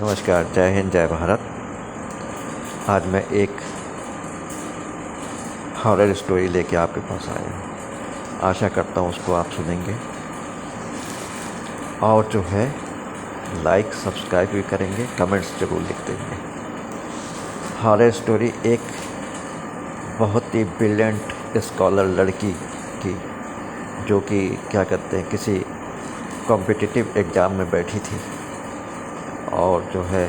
नमस्कार, जय हिंद, जय भारत। आज मैं एक हॉरर स्टोरी लेके आपके पास आया हूँ। आशा करता हूँ उसको आप सुनेंगे और जो है लाइक सब्सक्राइब भी करेंगे, कमेंट्स ज़रूर लिख देंगे। हॉरर स्टोरी एक बहुत ही ब्रिलियंट स्कॉलर लड़की की, जो कि क्या कहते हैं, किसी कॉम्पिटिटिव एग्ज़ाम में बैठी थी और जो है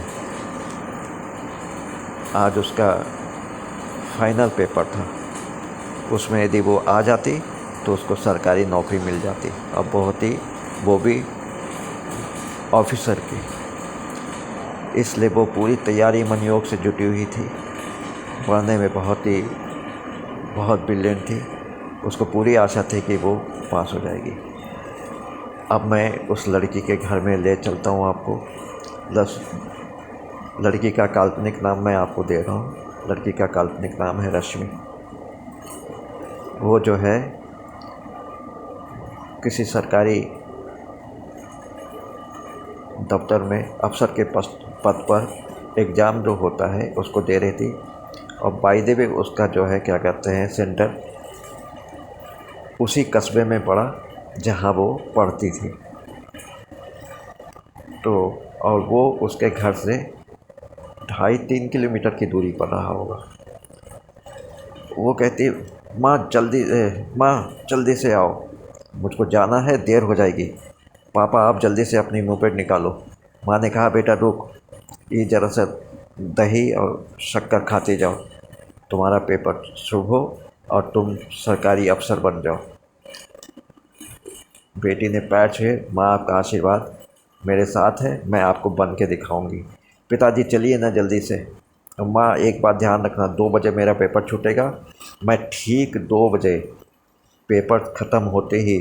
आज उसका फाइनल पेपर था। उसमें यदि वो आ जाती तो उसको सरकारी नौकरी मिल जाती, और बहुत ही वो भी ऑफिसर की। इसलिए वो पूरी तैयारी मनयोग से जुटी हुई थी। पढ़ने में बहुत ब्रिलियंट थी। उसको पूरी आशा थी कि वो पास हो जाएगी। अब मैं उस लड़की के घर में ले चलता हूँ आपको। लड़की का काल्पनिक नाम मैं आपको दे रहा हूँ। लड़की का काल्पनिक नाम है रश्मि। वो जो है किसी सरकारी दफ्तर में अफसर के पद पर एग्ज़ाम जो होता है उसको दे रही थी। और बाय द वे उसका जो है क्या कहते हैं सेंटर उसी कस्बे में पड़ा जहाँ वो पढ़ती थी। तो और वो उसके घर से 2.5-3 किलोमीटर की दूरी पर रहा होगा। वो कहती, माँ जल्दी से आओ, मुझको जाना है, देर हो जाएगी। पापा आप जल्दी से अपनी मोपेड निकालो। माँ ने कहा, बेटा रुक, ये ज़रा सा दही और शक्कर खाते जाओ, तुम्हारा पेपर शुभ हो और तुम सरकारी अफसर बन जाओ। बेटी ने पैर छुए, माँ आपका आशीर्वाद मेरे साथ है, मैं आपको बन के दिखाऊंगी। पिताजी चलिए ना जल्दी से। माँ एक बात ध्यान रखना, 2 बजे मेरा पेपर छूटेगा। मैं ठीक 2 बजे पेपर ख़त्म होते ही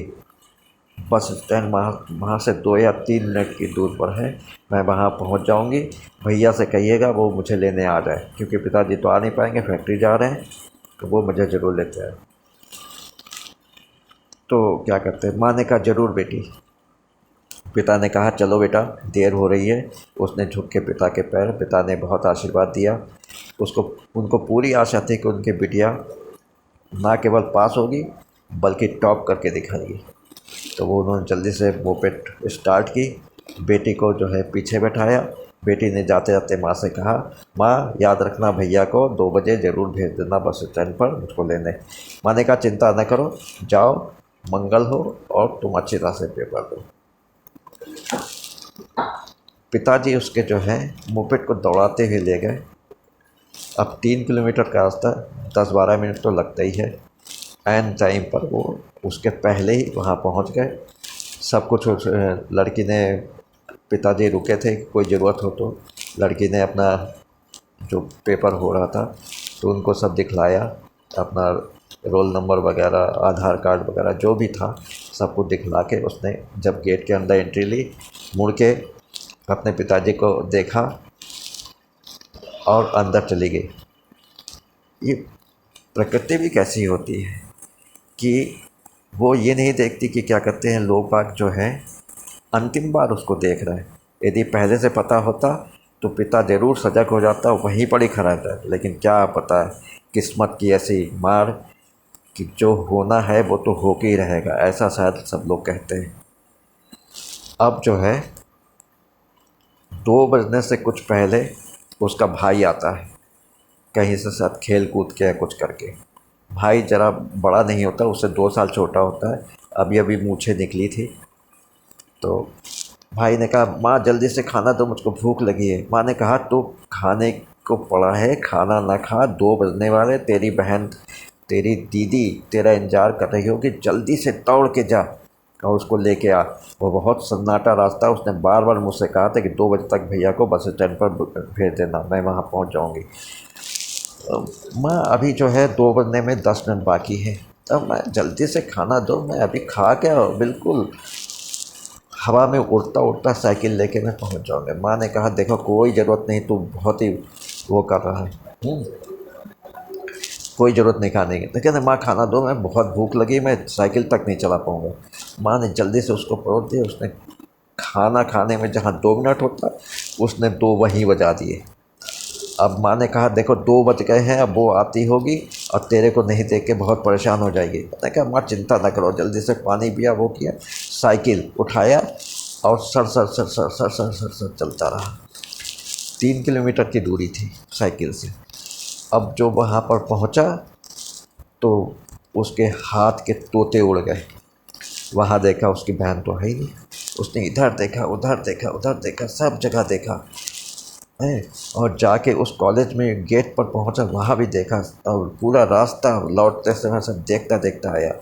बस स्टैंड वहाँ से 2 या 3 मिनट की दूर पर है, मैं वहाँ पहुँच जाऊँगी। भैया से कहिएगा वो मुझे लेने आ जाए, क्योंकि पिताजी तो आ नहीं पाएंगे, फैक्ट्री जा रहे हैं, तो वो मुझे ज़रूर लेते आए। तो क्या करते हैं, माँ ने कहा ज़रूर बेटी। पिता ने कहा चलो बेटा, देर हो रही है। उसने झुक के पिता के पैर, पिता ने बहुत आशीर्वाद दिया उनको पूरी आशा थी कि उनकी बिटिया ना केवल पास होगी बल्कि टॉप करके दिखाएगी। तो वो उन्होंने जल्दी से मोपेड स्टार्ट की, बेटी को जो है पीछे बैठाया। बेटी ने जाते जाते माँ से कहा, माँ याद रखना भैया को 2 बजे ज़रूर भेज देना बस स्टैंड पर मुझको लेने। माँ ने कहा चिंता न करो, जाओ, मंगल हो और तुम अच्छी तरह से पेपर दो। पिताजी उसके जो है मोपेड को दौड़ाते हुए ले गए। अब 3 किलोमीटर का रास्ता, 10-12 मिनट तो लगता ही है। ऐन टाइम पर वो उसके पहले ही वहाँ पहुँच गए। सब कुछ लड़की ने, पिताजी रुके थे, कोई ज़रूरत हो तो लड़की ने अपना जो पेपर हो रहा था तो उनको सब दिखलाया, अपना रोल नंबर वगैरह, आधार कार्ड वगैरह जो भी था सब कुछ दिखला के उसने जब गेट के अंदर एंट्री ली, मुड़ के अपने पिताजी को देखा और अंदर चली गई। ये प्रकृति भी कैसी होती है कि वो ये नहीं देखती कि क्या कहते हैं लोग बाग जो है अंतिम बार उसको देख रहे हैं। यदि पहले से पता होता तो पिता ज़रूर सजग हो जाता, वहीं पर ही खड़ा रहता। लेकिन क्या पता है, किस्मत की ऐसी मार कि जो होना है वो तो होके ही रहेगा, ऐसा शायद सब लोग कहते हैं। अब जो है 2 बजने से कुछ पहले उसका भाई आता है, कहीं से शायद खेल कूद के या कुछ करके। भाई ज़रा बड़ा नहीं होता, उससे 2 साल छोटा होता है। अभी अभी मूछें निकली थी। तो भाई ने कहा, माँ जल्दी से खाना दो, मुझको भूख लगी है। माँ ने कहा, तू खाने को पड़ा है, खाना ना खा, 2 बजने वाले, तेरी बहन, तेरी दीदी तेरा इंतजार कर रही होगी, जल्दी से दौड़ के जा और उसको लेके आ। वो बहुत सन्नाटा रास्ता, उसने बार बार मुझसे कहा था कि 2 बजे तक भैया को बस स्टैंड पर भेज देना, मैं वहाँ पहुँच जाऊँगी। माँ अभी जो है 2 बजने में 10 मिनट बाकी है, तब मैं जल्दी से खाना दो, मैं अभी खा के बिल्कुल हवा में उड़ता उड़ता साइकिल लेके मैं पहुंच जाऊंगा। माँ ने कहा, देखो कोई ज़रूरत नहीं, तू बहुत ही वो कर रहा है, कोई ज़रूरत नहीं खाने की। तो कहते माँ खाना दो, मैं बहुत भूख लगी, मैं साइकिल तक नहीं चला पाऊँगा। माँ ने जल्दी से उसको परोस दिया। उसने खाना खाने में जहाँ 2 मिनट होता उसने 2 वहीं बजा दिए। अब माँ ने कहा देखो 2 बज गए हैं, अब वो आती होगी और तेरे को नहीं देख के बहुत परेशान हो जाएगी। मैंने कहा माँ चिंता ना करो, जल्दी से पानी पिया, वो किया, साइकिल उठाया और sir sir sir sir sir sir sir sir चलता रहा। 3 किलोमीटर की दूरी थी साइकिल से। अब जो वहाँ पर पहुँचा तो उसके हाथ के तोते उड़ गए। वहाँ देखा उसकी बहन तो है ही नहीं। उसने इधर देखा, उधर देखा, उधर देखा, सब जगह देखा है, और जाके उस कॉलेज में गेट पर पहुंचा, वहाँ भी देखा, और पूरा रास्ता लौटते समय सब देखता देखता आया।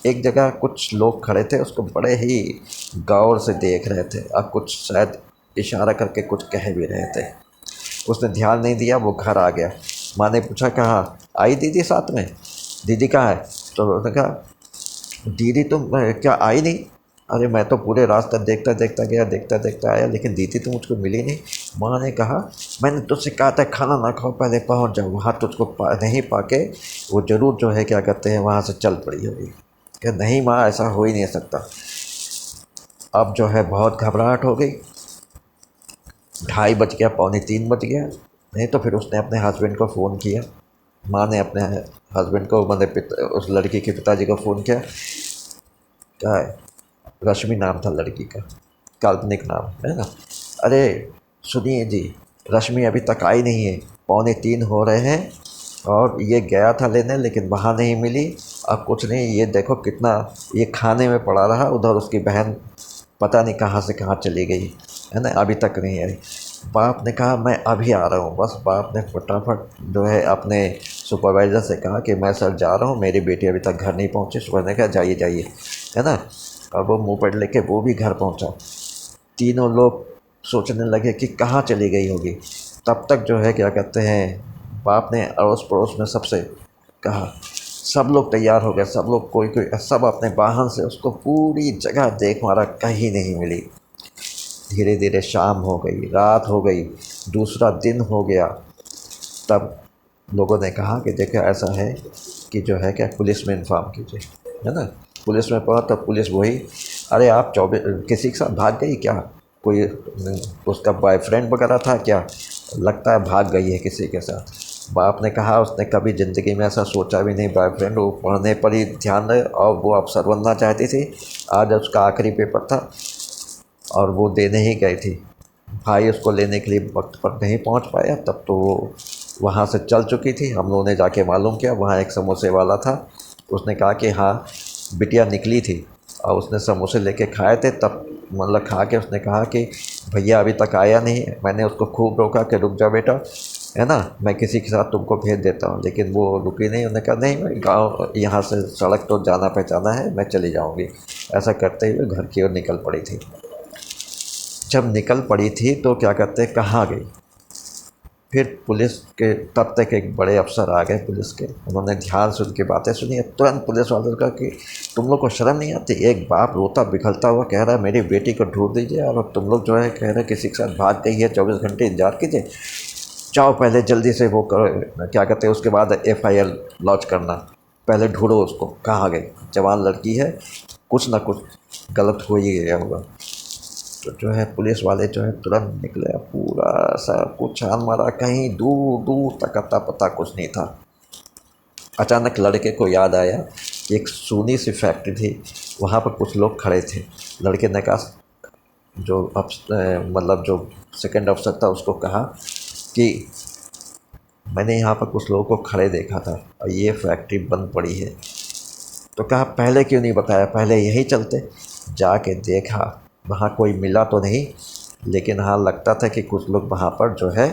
एक जगह कुछ लोग खड़े थे, उसको बड़े ही गौर से देख रहे थे, अब कुछ शायद इशारा करके कुछ कह भी रहे थे। उसने ध्यान नहीं दिया, वो घर आ गया। माँ ने पूछा कहाँ आई दीदी साथ में, दीदी कहाँ है? तो उसने कहा दीदी तुम क्या आई नहीं? अरे मैं तो पूरे रास्ता देखता देखता गया, देखता देखता आया, लेकिन दीदी तो मुझको मिली नहीं। माँ ने कहा मैंने तुझसे कहा था खाना ना खाओ, पहले पहुँच जाओ, वहाँ तुझको नहीं पाके वो ज़रूर जो है क्या कहते हैं वहाँ से चल पड़ी होगी। क्या नहीं माँ, ऐसा हो ही नहीं सकता। अब जो है बहुत घबराहट हो गई। 2:30 बज गया, 2:45 बज गया। नहीं तो फिर उसने अपने हस्बैंड को फ़ोन किया। माँ ने अपने हस्बैंड को, मतलब उस लड़की के पिताजी को फ़ोन किया। क्या है, रश्मि नाम था लड़की का, काल्पनिक नाम है ना। अरे सुनिए जी, रश्मि अभी तक आई नहीं है, 2:45 हो रहे हैं, और ये गया था लेने लेकिन वहाँ नहीं मिली। अब कुछ नहीं, ये देखो कितना ये खाने में पड़ा रहा, उधर उसकी बहन पता नहीं कहाँ से कहाँ चली गई है ना, अभी तक नहीं आई। बाप ने कहा मैं अभी आ रहा हूँ। बस बाप ने फटाफट जो है अपने सुपरवाइज़र से कहा कि मैं सर जा रहा हूँ, मेरी बेटी अभी तक घर नहीं पहुँची। सुपर ने कहा जाइए जाइए, है ना। और वो मुँह पर लेके वो भी घर पहुँचा। तीनों लोग सोचने लगे कि कहाँ चली गई होगी। तब तक जो है क्या कहते हैं बाप ने अड़ोस पड़ोस में सबसे कहा, सब लोग तैयार हो गए, सब लोग कोई कोई सब अपने वाहन से उसको पूरी जगह देख मारा, कहीं नहीं मिली। धीरे धीरे शाम हो गई, रात हो गई, दूसरा दिन हो गया। तब लोगों ने कहा कि देखो ऐसा है कि जो है क्या पुलिस में इन्फॉर्म कीजिए, है ना। पुलिस में पहुंचा तो पुलिस वही, अरे आप 24 किसी के साथ भाग गई क्या? कोई उसका बॉयफ्रेंड वगैरह था क्या? लगता है भाग गई है किसी के साथ। बाप ने कहा उसने कभी ज़िंदगी में ऐसा सोचा भी नहीं, बॉयफ्रेंड, वो पढ़ने पर ही ध्यान रहे, और वो अफसर बनना चाहती थी। आज उसका आखिरी पेपर था और वो देने ही गई थी। भाई उसको लेने के लिए वक्त पर नहीं पहुंच पाया, तब तो वो वहाँ से चल चुकी थी। हम लोगों ने जाके मालूम किया, वहाँ एक समोसे वाला था, उसने कहा कि हाँ बिटिया निकली थी, और उसने समोसे लेके खाए थे। तब मतलब खा के उसने कहा कि भैया अभी तक आया नहीं है। मैंने उसको खूब रोका कि रुक जा बेटा, है ना, मैं किसी के साथ तुमको भेज देता हूँ, लेकिन वो रुकी नहीं। उन्होंने कहा नहीं, मैं गाँव यहाँ से सड़क तो जाना पहचाना है, मैं चली जाऊँगी। ऐसा करते हुए घर की ओर निकल पड़ी थी। जब निकल पड़ी थी तो क्या कहते हैं कहाँ गई? फिर पुलिस के तब तक एक बड़े अफसर आ गए पुलिस के, उन्होंने ध्यान से उनकी बातें सुनी। तुरंत पुलिस वालों का कि तुम लोग को शर्म नहीं आती? एक बाप रोता बिखरता हुआ कह रहा है मेरी बेटी को ढूंढ दीजिए, और तुम लोग जो है कह रहे किसी के साथ भाग गई है, 24 घंटे इंतजार कीजिए। जाओ पहले जल्दी से वो करो, क्या कहते हैं उसके बाद FIR लॉन्च करना, पहले ढूंढो उसको कहाँ गई। जवान लड़की है, कुछ ना कुछ गलत हो ही गया होगा। तो जो है पुलिस वाले जो है तुरंत निकले, पूरा सब कुछ छान मारा, कहीं दूर दूर तक अता पता कुछ नहीं था। अचानक लड़के को याद आया कि एक सूनी सी फैक्ट्री थी, वहाँ पर कुछ लोग खड़े थे। लड़के ने कहा, जो मतलब जो सेकंड अफसर था उसको कहा कि मैंने यहाँ पर कुछ लोगों को खड़े देखा था और ये फैक्ट्री बंद पड़ी है। तो कहा पहले क्यों नहीं बताया, पहले यहीं चलते। जाके देखा, वहाँ कोई मिला तो नहीं, लेकिन हाँ लगता था कि कुछ लोग वहाँ पर जो है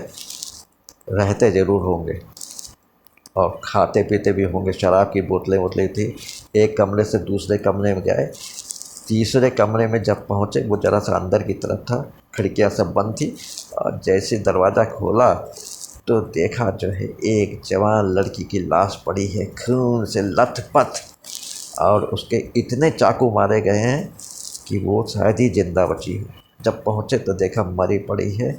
रहते ज़रूर होंगे और खाते पीते भी होंगे। शराब की बोतलें वोतलें थी। एक कमरे से दूसरे कमरे में गए, तीसरे कमरे में जब पहुँचे वो ज़रा सा अंदर की तरफ था, खिड़कियाँ सब बंद थी, और जैसे दरवाज़ा खोला तो देखा जो है एक जवान लड़की की लाश पड़ी है, खून से लथपथ, और उसके इतने चाकू मारे गए हैं कि वो शायद ही जिंदा बची है। जब पहुँचे तो देखा मरी पड़ी है।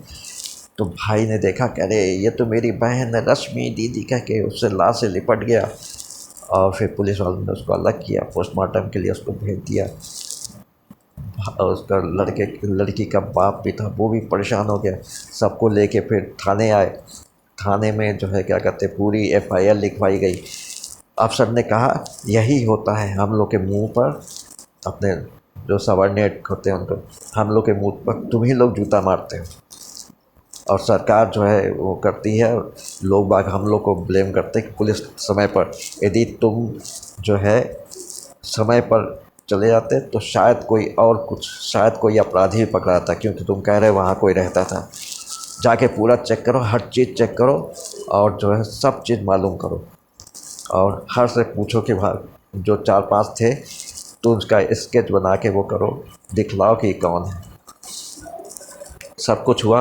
तो भाई ने देखा कह रहे ये तो मेरी बहन रश्मि दीदी कह के उससे लाश से लिपट गया, और फिर पुलिस वालों ने उसको अलग किया, पोस्टमार्टम के लिए उसको भेज दिया। उसका लड़की का बाप भी था, वो भी परेशान हो गया। सबको लेके फिर थाने आए। थाने में जो है क्या कहते पूरी एफआईआर लिखवाई गई। अफसर ने कहा यही होता है हम लोग के मुंह पर, अपने जो सबॉर्डिनेट होते हैं उनको, हम लोग के मुंह पर तुम ही लोग जूता मारते हो और सरकार जो है वो करती है। लोग बाग हम लोग को ब्लेम करते हैं कि पुलिस समय पर, यदि तुम जो है समय पर चले जाते तो शायद कोई और कुछ, शायद कोई अपराधी भी पकड़ा था, क्योंकि तुम कह रहे वहाँ कोई रहता था। जाके पूरा चेक करो, हर चीज़ चेक करो और जो है सब चीज़ मालूम करो और हर से पूछो कि भाई जो 4-5 थे तो उसका स्केच बना के वो करो, दिखलाओ कि कौन है। सब कुछ हुआ।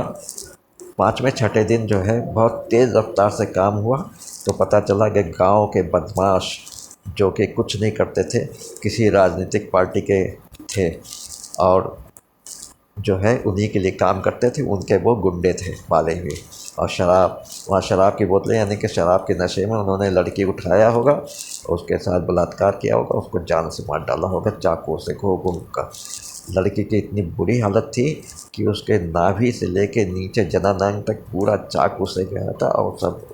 5वें-6ठे दिन जो है बहुत तेज़ रफ्तार से काम हुआ तो पता चला कि गांव के बदमाश जो कि कुछ नहीं करते थे, किसी राजनीतिक पार्टी के थे और जो है उन्हीं के लिए काम करते थे, उनके वो गुंडे थे पाले हुए। और शराब, वहाँ शराब की बोतलें, यानी कि शराब के नशे में उन्होंने लड़की उठाया होगा, उसके साथ बलात्कार किया होगा, उसको जान से मार डाला होगा चाकू से घोंघ का। लड़की की इतनी बुरी हालत थी कि उसके नाभि से लेके नीचे जनानांग तक पूरा चाकू से गया था और सब।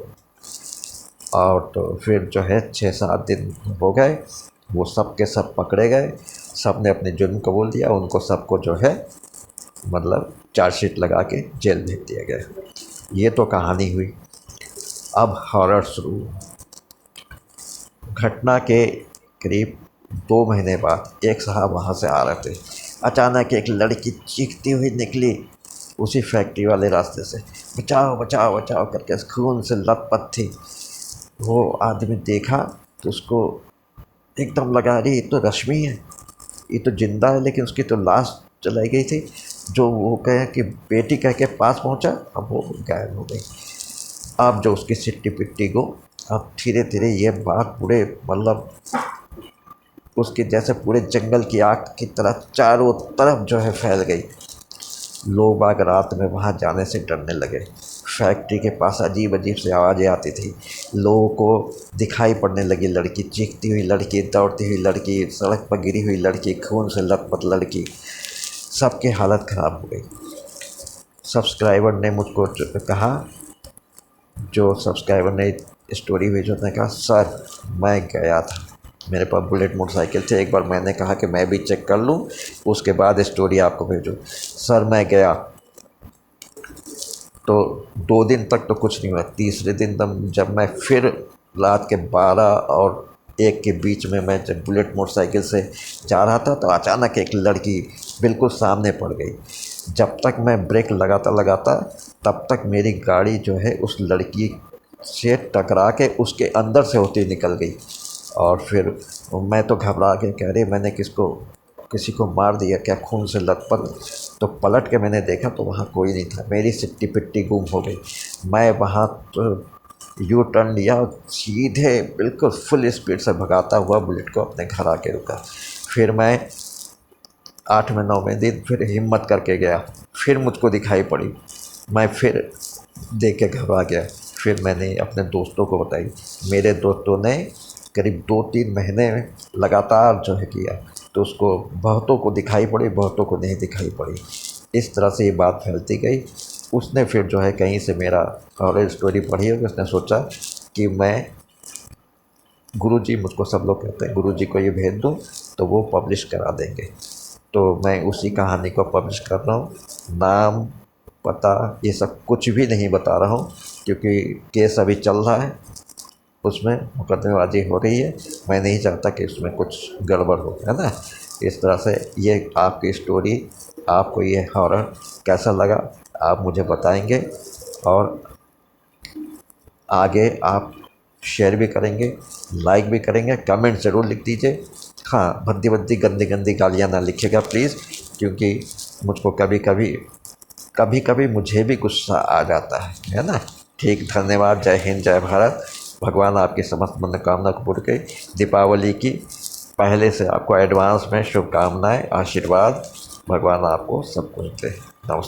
और तो फिर जो है 6-7 दिन हो गए, वो सब के सब पकड़े गए, सब ने अपने जुर्म कबूल दिया, उनको सबको जो है मतलब चार्जशीट लगा के जेल भेज दिया गया। ये तो कहानी हुई। अब हॉरर शुरू। घटना के करीब 2 महीने बाद एक साहब वहाँ से आ रहे थे। अचानक एक लड़की चीखती हुई निकली उसी फैक्ट्री वाले रास्ते से, बचाओ बचाओ बचाओ करके, खून से लथपथ थी। वो आदमी देखा तो उसको एकदम लगा अरे ये तो रश्मि है, ये तो जिंदा है, लेकिन उसकी तो लाश जलाई गई थी। जो वो कहे कि बेटी कह के पास पहुंचा, अब वो गायब हो गई। अब जो उसकी सिट्टी पिट्टी को, अब धीरे धीरे ये बात पूरे मतलब उसके जैसे पूरे जंगल की आग की तरह चारों तरफ जो है फैल गई। लोग बाग रात में वहाँ जाने से डरने लगे। फैक्ट्री के पास अजीब अजीब सी आवाज़ें आती थी। लोगों को दिखाई पड़ने लगी लड़की, चीखती हुई लड़की, दौड़ती हुई लड़की, सड़क पर गिरी हुई लड़की, खून से लथपथ लड़की। सबकी हालत ख़राब हो गई। सब्सक्राइबर ने मुझको कहा, जो सब्सक्राइबर ने स्टोरी भेजी, उसने कहा सर मैं गया था, मेरे पास बुलेट मोटरसाइकिल थे, एक बार मैंने कहा कि मैं भी चेक कर लूँ उसके बाद स्टोरी आपको भेजूँ। सर मैं गया तो 2 दिन तक तो कुछ नहीं हुआ। तीसरे दिन जब मैं फिर रात के 12 और 1 के बीच में मैं जब बुलेट मोटरसाइकिल से जा रहा था तो अचानक एक लड़की बिल्कुल सामने पड़ गई। जब तक मैं ब्रेक लगाता तब तक मेरी गाड़ी जो है उस लड़की से टकरा के उसके अंदर से होती निकल गई। और फिर मैं तो घबरा के कह रही मैंने किसी को मार दिया क्या, खून से लथपथ। तो पलट के मैंने देखा तो वहाँ कोई नहीं था, मेरी सिट्टी पिट्टी गुम हो गई। मैं वहाँ तो यू टर्न लिया और सीधे बिल्कुल फुल स्पीड से भगाता हुआ बुलेट को अपने घर आके रुका। फिर मैं 8वें-9वें दिन फिर हिम्मत करके गया, फिर मुझको दिखाई पड़ी, मैं फिर देख के घबरा गया। फिर मैंने अपने दोस्तों को बताई, मेरे दोस्तों ने करीब 2-3 महीने लगातार जो है किया, तो उसको बहुतों को दिखाई पड़ी, बहुतों को नहीं दिखाई पड़ी। इस तरह से ये बात फैलती गई। उसने फिर जो है कहीं से मेरा हॉरर स्टोरी पढ़ी होगी, उसने सोचा कि मैं गुरुजी, मुझको सब लोग कहते हैं, गुरुजी को ये भेज दूँ तो वो पब्लिश करा देंगे। तो मैं उसी कहानी को पब्लिश कर रहा हूँ। नाम पता ये सब कुछ भी नहीं बता रहा हूँ क्योंकि केस अभी चल रहा है, उसमें मुकदमेबाजी हो रही है। मैं नहीं चाहता कि उसमें कुछ गड़बड़ हो, है ना। इस तरह से ये आपकी स्टोरी, आपको ये हॉरर कैसा लगा आप मुझे बताएंगे और आगे आप शेयर भी करेंगे, लाइक भी करेंगे, कमेंट ज़रूर लिख दीजिए। हाँ, भद्दी भद्दी गंदी गंदी गालियाँ ना लिखिएगा प्लीज़, क्योंकि मुझको कभी कभी मुझे भी गुस्सा आ जाता है ना। ठीक, धन्यवाद। जय हिंद, जय भारत। भगवान आपकी समस्त मनोकामना को पूरी करे। दीपावली की पहले से आपको एडवांस में शुभकामनाएं, आशीर्वाद। भगवान आपको सब कुछ दे। नमस्कार।